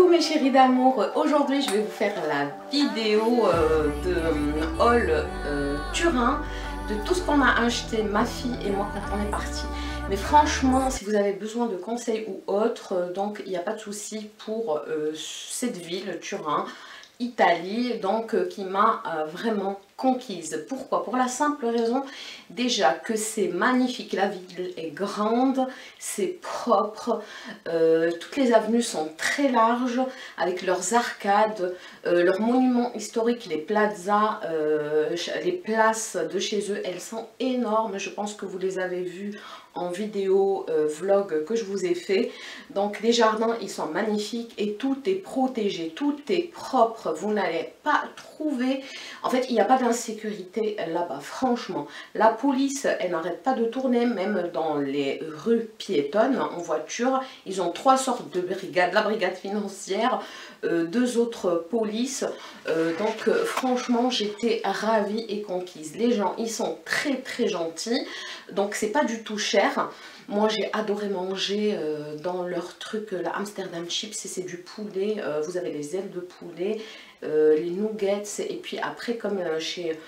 mes chéris d'amour, aujourd'hui je vais vous faire la vidéo de haul Turin, de tout ce qu'on a acheté, ma fille et moi quand on est parti. Mais franchement, si vous avez besoin de conseils ou autres, donc il n'y a pas de souci pour cette ville, Turin, Italie, donc qui m'a vraiment conquise. Pourquoi? Pour la simple raison déjà que c'est magnifique, la ville est grande, c'est propre, toutes les avenues sont très larges avec leurs arcades, leurs monuments historiques, les plazas, les places de chez eux, elles sont énormes. Je pense que vous les avez vues en vidéo vlog que je vous ai fait. Donc les jardins ils sont magnifiques et tout est protégé, tout est propre, vous n'allez pas trouver, en fait il n'y a pas d'insécurité là-bas, franchement. La police elle n'arrête pas de tourner, même dans les rues piétonnes en voiture. Ils ont trois sortes de brigades, la brigade financière, deux autres polices, donc franchement j'étais ravie et conquise. Les gens ils sont très gentils, donc c'est pas du tout cher. Moi j'ai adoré manger dans leur truc, la Amsterdam Chips, c'est du poulet, vous avez les ailes de poulet, les nuggets, et puis après comme chez,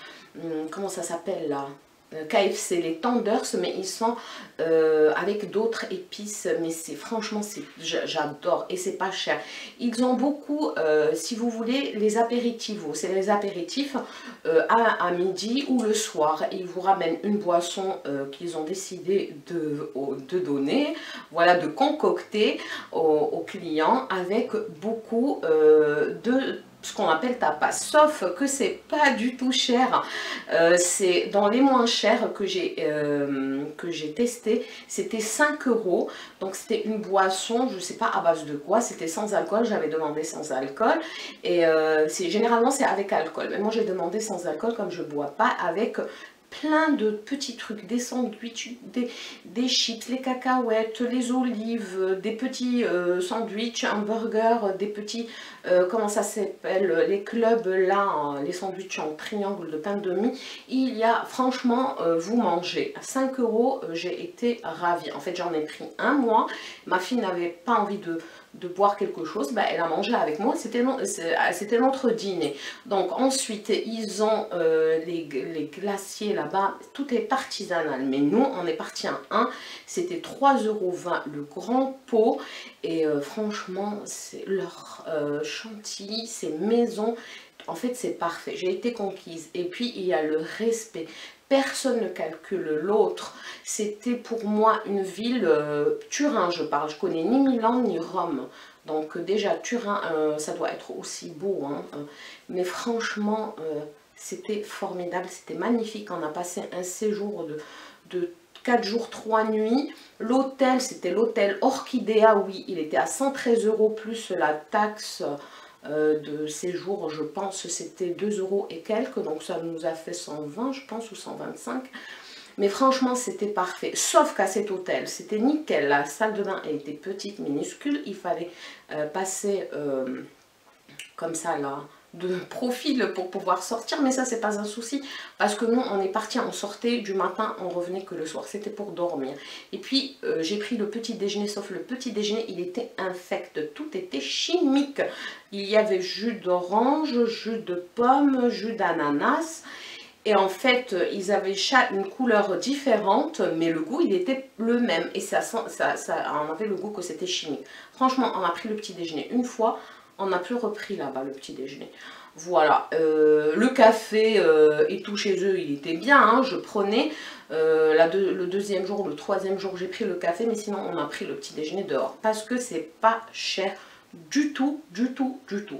comment ça s'appelle là, KFC, les tenders, mais ils sont avec d'autres épices, mais c'est franchement, j'adore et c'est pas cher. Ils ont beaucoup, si vous voulez, les apéritifs, c'est les apéritifs à midi ou le soir. Ils vous ramènent une boisson qu'ils ont décidé de donner, voilà, de concocter aux clients avec beaucoup de ce qu'on appelle tapas, sauf que c'est pas du tout cher, c'est dans les moins chers que j'ai testé, c'était 5 €, donc c'était une boisson, je sais pas à base de quoi, c'était sans alcool, j'avais demandé sans alcool, et généralement c'est avec alcool, mais moi j'ai demandé sans alcool comme je bois pas, avec plein de petits trucs, des sandwichs, des chips, les cacahuètes, les olives, des petits sandwichs, un burger, des petits, comment ça s'appelle, les clubs là, hein, les sandwichs en triangle de pain de mie. Il y a, franchement, vous mangez. À 5 €, j'ai été ravie. En fait, j'en ai pris un mois. Ma fille n'avait pas envie de boire quelque chose, bah, elle a mangé avec moi, c'était notre dîner. Donc ensuite ils ont les glaciers là-bas, tout est artisanal, mais nous on est parti à un, c'était 3,20 € le grand pot, et franchement c'est leur chantilly, ces maisons, en fait c'est parfait, j'ai été conquise. Et puis il y a le respect, personne ne calcule l'autre. C'était pour moi une ville, Turin je parle, je connais ni Milan ni Rome. Donc déjà Turin, ça doit être aussi beau, hein, mais franchement c'était formidable, c'était magnifique. On a passé un séjour de 4 jours 3 nuits. L'hôtel, c'était l'hôtel Orchidea, oui, il était à 113 € plus la taxe de séjour, je pense c'était 2 € et quelques, donc ça nous a fait 120 je pense, ou 125. Mais franchement c'était parfait, sauf qu'à cet hôtel c'était nickel, la salle de bain elle était petite, minuscule, il fallait passer comme ça là, de profil pour pouvoir sortir, mais ça c'est pas un souci parce que nous on est parti, on sortait du matin, on revenait que le soir, c'était pour dormir. Et puis j'ai pris le petit déjeuner, sauf le petit déjeuner il était infect, tout était chimique. Il y avait jus d'orange, jus de pomme, jus d'ananas, et en fait ils avaient une couleur différente, mais le goût il était le même, et on avait le goût que c'était chimique. Franchement on a pris le petit déjeuner une fois, on n'a plus repris là-bas le petit déjeuner. Voilà, le café et tout chez eux, il était bien, hein, je prenais. Le deuxième jour, le troisième jour, j'ai pris le café, mais sinon on a pris le petit déjeuner dehors. Parce que c'est pas cher du tout.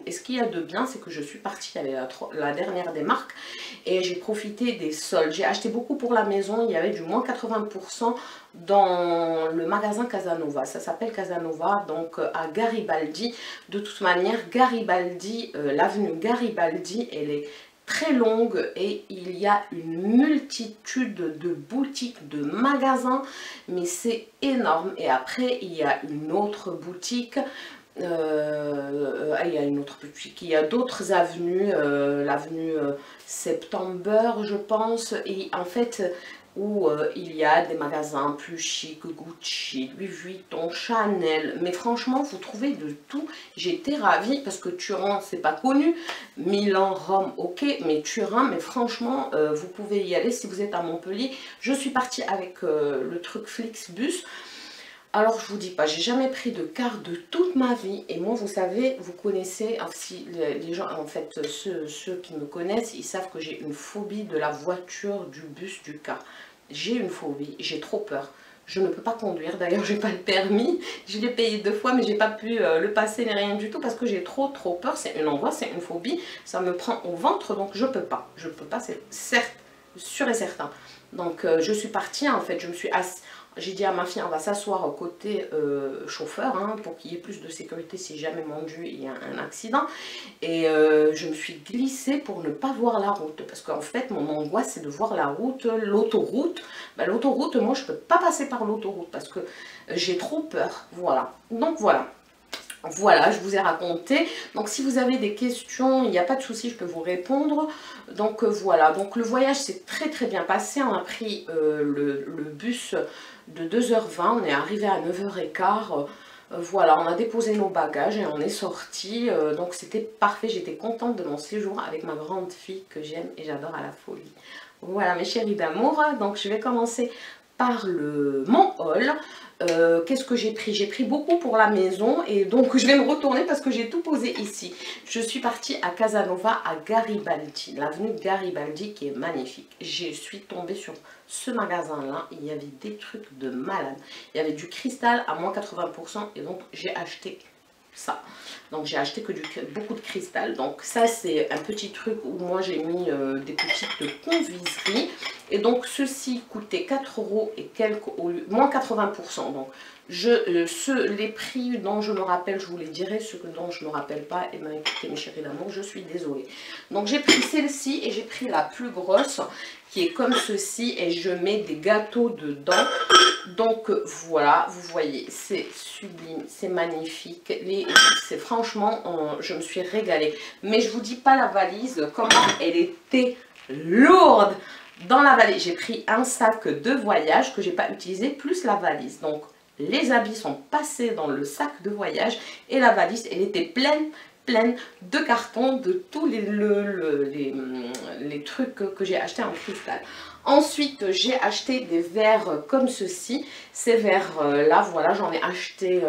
Et ce qu'il y a de bien, c'est que je suis partie avec la dernière des marques et j'ai profité des soldes. J'ai acheté beaucoup pour la maison, il y avait du moins 80% dans le magasin Casanova. Ça s'appelle Casanova, donc à Garibaldi. De toute manière, Garibaldi, l'avenue Garibaldi, elle est très longue et il y a une multitude de boutiques, de magasins, mais c'est énorme. Et après, il y a une autre boutique. Il y a une autre boutique, il y a d'autres avenues, l'avenue September je pense, et en fait où il y a des magasins plus chic, Gucci, Louis Vuitton, Chanel, mais franchement vous trouvez de tout. J'étais ravie parce que Turin c'est pas connu, Milan, Rome ok, mais Turin, mais franchement vous pouvez y aller si vous êtes à Montpellier. Je suis partie avec le truc Flixbus. Alors je vous dis pas, j'ai jamais pris de car de toute ma vie, et moi vous savez, vous connaissez, si les gens, en fait ceux qui me connaissent, ils savent que j'ai une phobie de la voiture, du bus, du car. J'ai une phobie, j'ai trop peur. Je ne peux pas conduire, d'ailleurs j'ai pas le permis, je l'ai payé 2 fois mais j'ai pas pu le passer ni rien du tout parce que j'ai trop peur, c'est une angoisse, c'est une phobie, ça me prend au ventre donc je peux pas, c'est certes, sûr et certain. Donc je suis partie en fait, je me suis assise. J'ai dit à ma fille, on va s'asseoir côté chauffeur hein, pour qu'il y ait plus de sécurité si jamais mon Dieu il y a un accident. Et je me suis glissée pour ne pas voir la route. Parce qu'en fait, mon angoisse, c'est de voir la route, l'autoroute. Ben, l'autoroute, moi, je ne peux pas passer par l'autoroute parce que j'ai trop peur. Voilà. Donc voilà. Voilà, je vous ai raconté. Donc si vous avez des questions, il n'y a pas de souci, je peux vous répondre. Donc voilà, donc le voyage s'est très bien passé. On a pris le bus de 2h20, on est arrivé à 9h15. Voilà, on a déposé nos bagages et on est sorti. Donc c'était parfait, j'étais contente de mon séjour avec ma grande fille que j'aime et j'adore à la folie. Voilà mes chéris d'amour, donc je vais commencer par mon haul. Qu'est-ce que j'ai pris? J'ai pris beaucoup pour la maison et donc je vais me retourner parce que j'ai tout posé ici. Je suis partie à Casanova à Garibaldi, l'avenue Garibaldi qui est magnifique. Je suis tombée sur ce magasin là, il y avait des trucs de malade. Il y avait du cristal à moins 80% et donc j'ai acheté ça. Donc j'ai acheté que beaucoup de cristal. Donc ça c'est un petit truc où moi j'ai mis des petites confiseries. Et donc ceci coûtait 4 € et quelques, moins 80%. Donc les prix dont je me rappelle, je vous les dirai. Ceux dont je ne me rappelle pas, et bien écoutez mes chéris d'amour, je suis désolée. Donc j'ai pris celle-ci et j'ai pris la plus grosse qui est comme ceci et je mets des gâteaux dedans. Donc voilà, vous voyez, c'est sublime, c'est magnifique. Franchement, je me suis régalée. Mais je vous dis pas la valise, comment elle était lourde. Dans la valise, j'ai pris un sac de voyage que j'ai pas utilisé, plus la valise. Donc les habits sont passés dans le sac de voyage et la valise, elle était pleine de cartons, de tous les trucs que j'ai achetés en cristal. Ensuite, j'ai acheté des verres comme ceci. Ces verres-là, voilà, j'en ai acheté,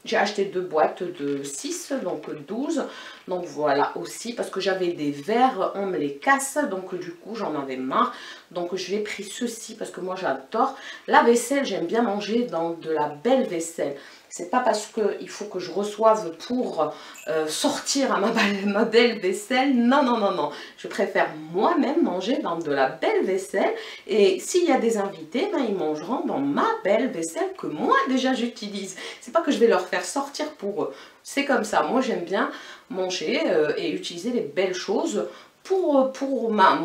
j'ai acheté 2 boîtes de 6, donc 12. Donc voilà aussi, parce que j'avais des verres, on me les casse, donc du coup, j'en avais marre. Donc je vais pris ceci, parce que moi, j'adore. La vaisselle, j'aime bien manger dans de la belle vaisselle. C'est pas parce qu'il faut que je reçoive pour sortir à ma belle vaisselle. Non, non, non, non. Je préfère moi-même manger dans de la belle vaisselle. Et s'il y a des invités, ben, ils mangeront dans ma belle vaisselle que moi déjà j'utilise. C'est pas que je vais leur faire sortir pour eux. C'est comme ça. Moi j'aime bien manger et utiliser les belles choses pour pour ma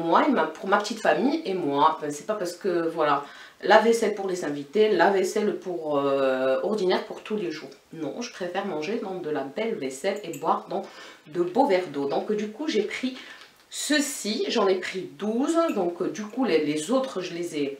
petite famille et moi. Ben, c'est pas parce que voilà. La vaisselle pour les invités, la vaisselle pour ordinaire pour tous les jours. Non, je préfère manger dans de la belle vaisselle et boire dans de beaux verres d'eau. Donc du coup, j'ai pris ceci, j'en ai pris 12. Donc du coup, les autres, je les ai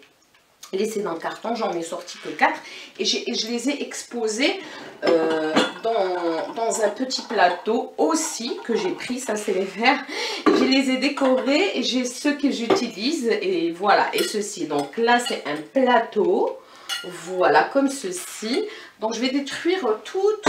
laissés dans le carton. J'en ai sorti que 4. Et je les ai exposés dans un petit plateau aussi que j'ai pris. Ça, c'est les verres. Je les ai décorés et j'ai ceux que j'utilise. Et voilà, et ceci. Donc là, c'est un plateau. Voilà, comme ceci. Donc je vais détruire toute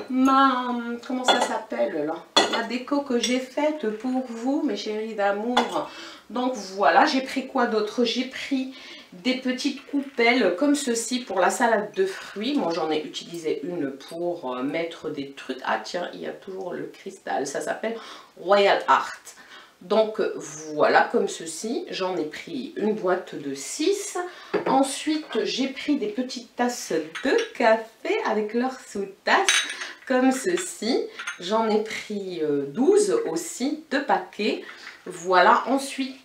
ma... Comment ça s'appelle là? La déco que j'ai faite pour vous, mes chéris d'amour. Donc voilà, j'ai pris quoi d'autre? J'ai pris des petites coupelles comme ceci pour la salade de fruits. Moi j'en ai utilisé une pour mettre des trucs. Ah tiens, il y a toujours le cristal, ça s'appelle Royal Art. Donc voilà, comme ceci, j'en ai pris une boîte de 6. Ensuite j'ai pris des petites tasses de café avec leur sous-tasse comme ceci. J'en ai pris 12 aussi, 2 paquets. Voilà, ensuite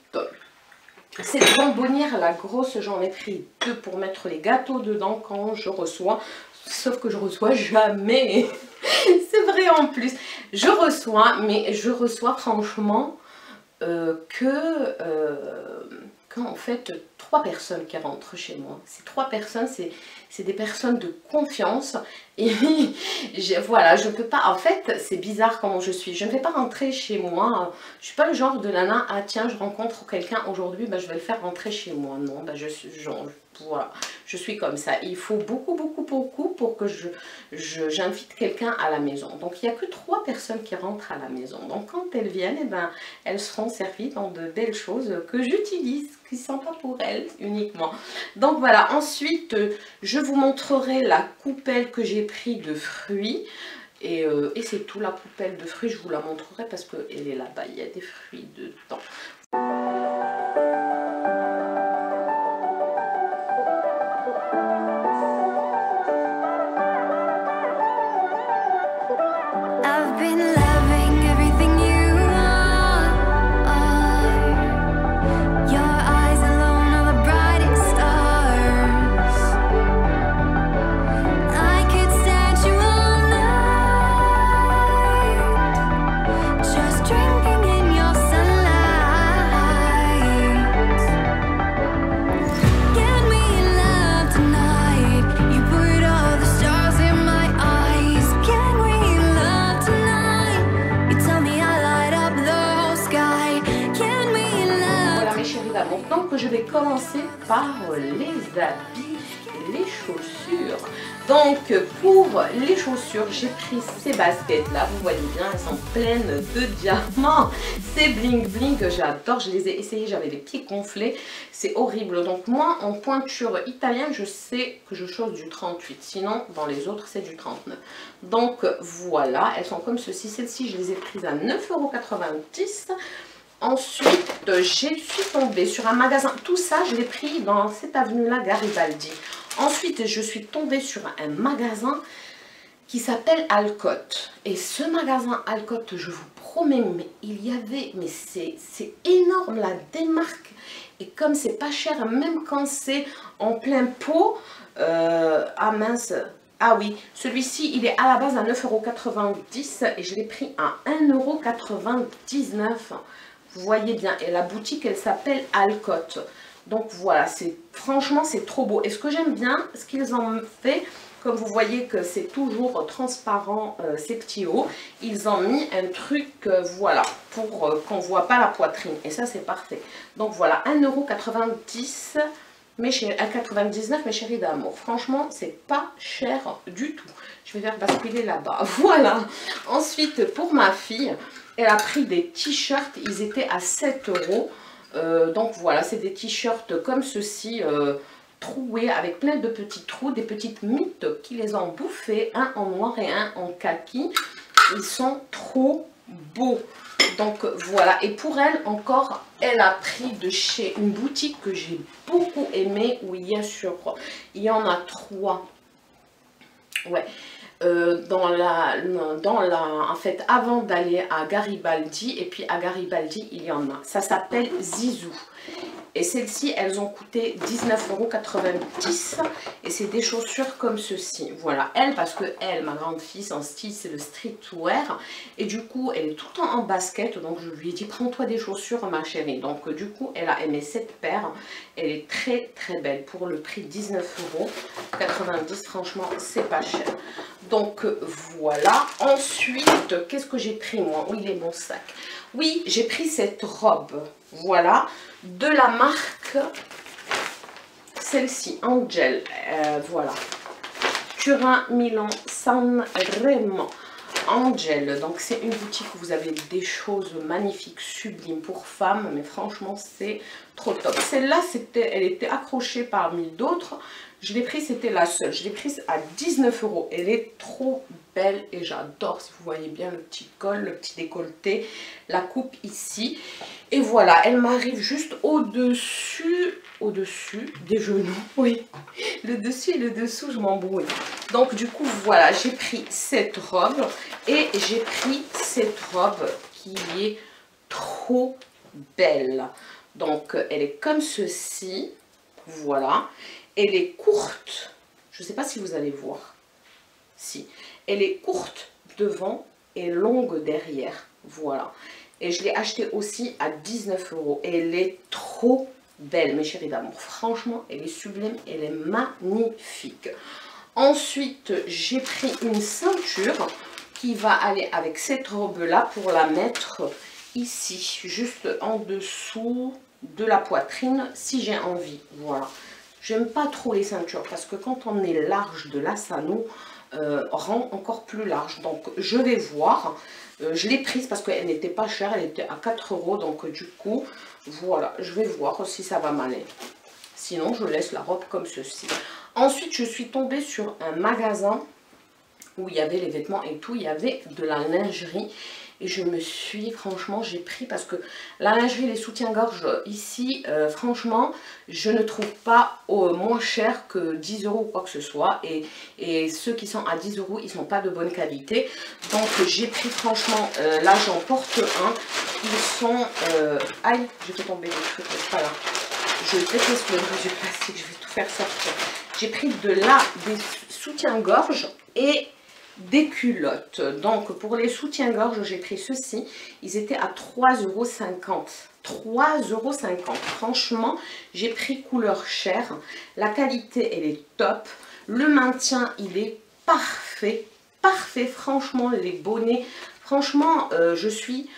cette bonbonnière, la grosse, j'en ai pris 2 pour mettre les gâteaux dedans quand je reçois. Sauf que je reçois jamais. C'est vrai en plus. Je reçois, mais je reçois franchement quand en fait 3 personnes qui rentrent chez moi. Ces 3 personnes, c'est des personnes de confiance. Et voilà, je ne peux pas, en fait, c'est bizarre comment je suis. Je ne vais pas rentrer chez moi. Je ne suis pas le genre de nana, ah tiens, je rencontre quelqu'un aujourd'hui, bah, je vais le faire rentrer chez moi. Non, bah, voilà, je suis comme ça. Il faut beaucoup pour que j'invite quelqu'un à la maison. Donc, il n'y a que 3 personnes qui rentrent à la maison. Donc, quand elles viennent, eh ben, elles seront servies dans de belles choses que j'utilise, qui ne sont pas pour elles uniquement. Donc, voilà. Ensuite, je vous montrerai la coupelle que j'ai pris de fruits. Et c'est tout, la poubelle de fruits, je vous la montrerai parce qu'elle est là-bas, il y a des fruits dedans. I've been loving everything you are. Your eyes alone are the brightest stars. I could stand you all night, just drinking in your sunlight. Get me love tonight. You put all the stars in my eyes. Can we love tonight? You tell me I light up the whole sky. Can we love? Voilà mes chéris d'amour, donc je vais commencer par les habits, les chaussures. Donc pour les chaussures, j'ai pris ces baskets là, vous voyez bien, elles sont pleines de diamants. C'est bling bling, j'adore, je les ai essayées, j'avais les pieds gonflés, c'est horrible. Donc moi en pointure italienne, je sais que je chausse du 38, sinon dans les autres c'est du 39. Donc voilà, elles sont comme ceci, celles-ci je les ai prises à 9,90 €. Ensuite, je suis tombée sur un magasin, tout ça je l'ai pris dans cette avenue-là, Garibaldi. Ensuite, je suis tombée sur un magasin qui s'appelle Alcotte. Et ce magasin Alcotte, je vous promets, mais il y avait, mais c'est énorme la démarque. Et comme c'est pas cher, même quand c'est en plein pot, ah mince, ah oui, celui-ci, il est à la base à 9,90 € et je l'ai pris à 1,99 €. Vous voyez bien, et la boutique, elle s'appelle Alcotte. Donc voilà, franchement, c'est trop beau. Et ce que j'aime bien, ce qu'ils ont fait, comme vous voyez que c'est toujours transparent, ces petits hauts, ils ont mis un truc, voilà, pour qu'on ne voit pas la poitrine. Et ça, c'est parfait. Donc voilà, 1,90 €. À 99, mes chéris d'amour. Franchement, c'est pas cher du tout. Je vais faire basculer là-bas. Voilà. Ensuite, pour ma fille, elle a pris des t-shirts. Ils étaient à 7 €. Donc voilà, c'est des t-shirts comme ceci, troués avec plein de petits trous, des petites mythes qui les ont bouffés, un en noir et un en kaki. Ils sont trop beaux. Donc voilà, et pour elle encore, elle a pris de chez une boutique que j'ai beaucoup aimée, où il y en a 3. Ouais. En fait, avant d'aller à Garibaldi, et puis à Garibaldi, il y en a. Ça s'appelle Zizou. Et celles-ci, elles ont coûté 19,90 € et c'est des chaussures comme ceci. Voilà, elle, parce que elle, ma grande fille, son style, c'est le streetwear. Et du coup, elle est tout le temps en basket. Donc, je lui ai dit, prends-toi des chaussures, ma chérie. Donc, du coup, elle a aimé cette paire. Elle est très, très belle. Pour le prix 19,90 €, franchement, c'est pas cher. Donc, voilà. Ensuite, qu'est-ce que j'ai pris, moi? Où il est mon sac? Oui, j'ai pris cette robe. Voilà. De la marque, celle-ci, Angel, voilà, Turin, Milan, Sanremo, Angel. Donc c'est une boutique où vous avez des choses magnifiques, sublimes pour femmes, mais franchement c'est trop top. Celle-là, elle était accrochée parmi d'autres. Je l'ai prise, c'était la seule. Je l'ai prise à 19 €. Elle est trop belle et j'adore. Si vous voyez bien le petit col, le petit décolleté, la coupe ici. Et voilà, elle m'arrive juste au-dessus des genoux. Oui, le dessus et le dessous, je m'embrouille. Donc du coup, voilà, j'ai pris cette robe et j'ai pris cette robe qui est trop belle. Donc elle est comme ceci, voilà. Elle est courte, je ne sais pas si vous allez voir, si, elle est courte devant et longue derrière, voilà. Et je l'ai achetée aussi à 19 € et elle est trop belle, mes chéris d'amour. Franchement, elle est sublime, elle est magnifique. Ensuite, j'ai pris une ceinture qui va aller avec cette robe-là pour la mettre ici, juste en dessous de la poitrine, si j'ai envie. Voilà. J'aime pas trop les ceintures parce que quand on est large de là, ça nous rend encore plus large. Donc, je vais voir. Je l'ai prise parce qu'elle n'était pas chère, elle était à 4 €. Donc, du coup, voilà, je vais voir si ça va m'aller. Sinon, je laisse la robe comme ceci. Ensuite, je suis tombée sur un magasin où il y avait les vêtements et tout. Il y avait de la lingerie. Et je me suis, franchement, j'ai pris parce que la lingerie, les soutiens-gorge ici, franchement, je ne trouve pas moins cher que 10 € ou quoi que ce soit. Et ceux qui sont à 10 €, ils sont pas de bonne qualité. Donc, j'ai pris, franchement, là, j'en porte un. Ils sont... aïe, j'ai fait tomber des trucs, c'est pas là. Je déteste le bruit du plastique, je vais tout faire sortir. J'ai pris de là des soutiens-gorge et des culottes. Donc pour les soutiens-gorge, j'ai pris ceci. Ils étaient à 3,50 €. 3,50 €. Franchement, j'ai pris couleur chair. La qualité, elle est top. Le maintien, il est parfait. Parfait, franchement, les bonnets. Franchement, je suis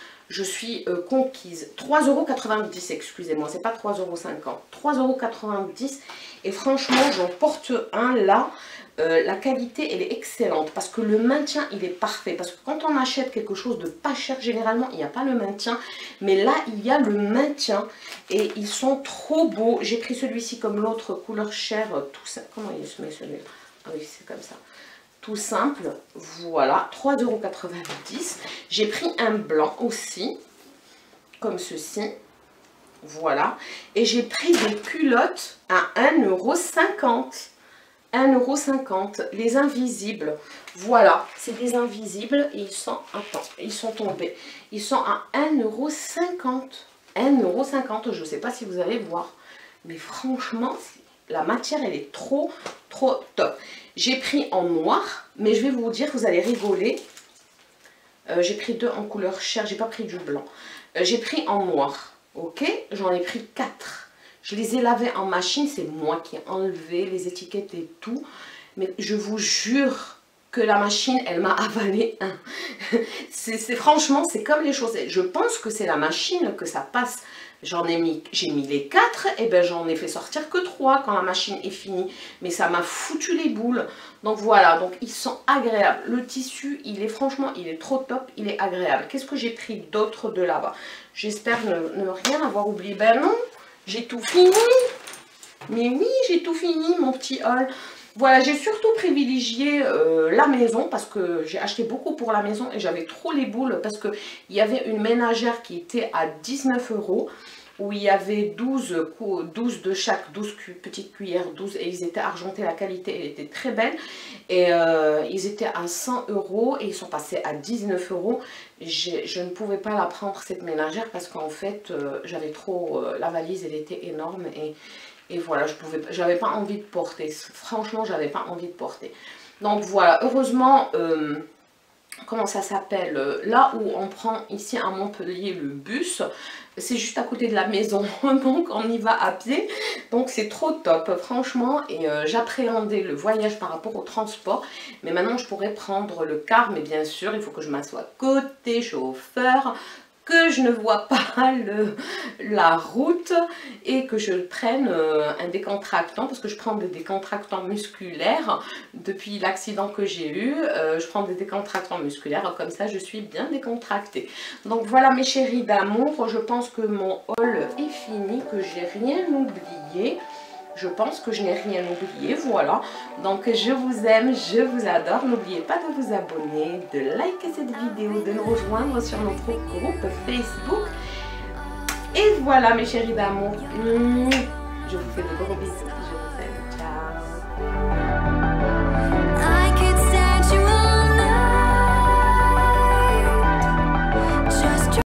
conquise. 3,90 €, excusez-moi, c'est pas 3,50 €. 3,90 € et franchement, j'en porte un là. La qualité, elle est excellente parce que le maintien, il est parfait. Parce que quand on achète quelque chose de pas cher, généralement, il n'y a pas le maintien. Mais là, il y a le maintien et ils sont trop beaux. J'ai pris celui-ci comme l'autre, couleur chair, tout ça. Comment il se met celui-là? Ah oui, c'est comme ça. Tout simple, voilà, 3,90 €. J'ai pris un blanc aussi, comme ceci, voilà. Et j'ai pris des culottes à 1,50 €. 1,50 €, les invisibles, voilà, c'est des invisibles et ils sont, attends, ils sont tombés. Ils sont à 1,50 €. 1,50 €, je ne sais pas si vous allez voir, mais franchement, la matière, elle est trop top. J'ai pris en noir, mais je vais vous dire, vous allez rigoler. J'ai pris 2 en couleur chair, j'ai pas pris du blanc. J'ai pris en noir, ok? J'en ai pris 4. Je les ai lavés en machine, c'est moi qui ai enlevé les étiquettes et tout. Mais je vous jure que la machine, elle m'a avalé un. Franchement, c'est comme les chaussettes. Je pense que c'est la machine que ça passe. J'ai mis les 4, et ben j'en ai fait sortir que 3 quand la machine est finie. Mais ça m'a foutu les boules. Donc voilà, donc ils sont agréables. Le tissu, franchement, il est trop top, il est agréable. Qu'est-ce que j'ai pris d'autre de là-bas? J'espère ne rien avoir oublié. Ben non, j'ai tout fini. Mais oui, j'ai tout fini, mon petit haul. Voilà, j'ai surtout privilégié la maison parce que j'ai acheté beaucoup pour la maison et j'avais trop les boules parce qu'il y avait une ménagère qui était à 19 € où il y avait 12 de chaque, 12 petites cuillères, 12 et ils étaient argentés, la qualité elle était très belle et ils étaient à 100 € et ils sont passés à 19 €. Je ne pouvais pas la prendre cette ménagère parce qu'en fait j'avais trop, la valise elle était énorme et voilà, j'avais pas envie de porter. Franchement, j'avais pas envie de porter. Donc voilà, heureusement, comment ça s'appelle? Là où on prend ici à Montpellier le bus, c'est juste à côté de la maison. Donc on y va à pied. Donc c'est trop top, franchement. Et j'appréhendais le voyage par rapport au transport. Mais maintenant, je pourrais prendre le car. Mais bien sûr, il faut que je m'assoie côté chauffeur, que je ne vois pas la route et que je prenne un décontractant parce que je prends des décontractants musculaires depuis l'accident que j'ai eu. Je prends des décontractants musculaires, comme ça je suis bien décontractée. Donc voilà mes chéris d'amour, je pense que mon haul est fini, que j'ai rien oublié. Je pense que je n'ai rien oublié, voilà. Donc je vous aime, je vous adore. N'oubliez pas de vous abonner, de liker cette vidéo, de nous rejoindre sur notre groupe Facebook. Et voilà mes chéris d'amour.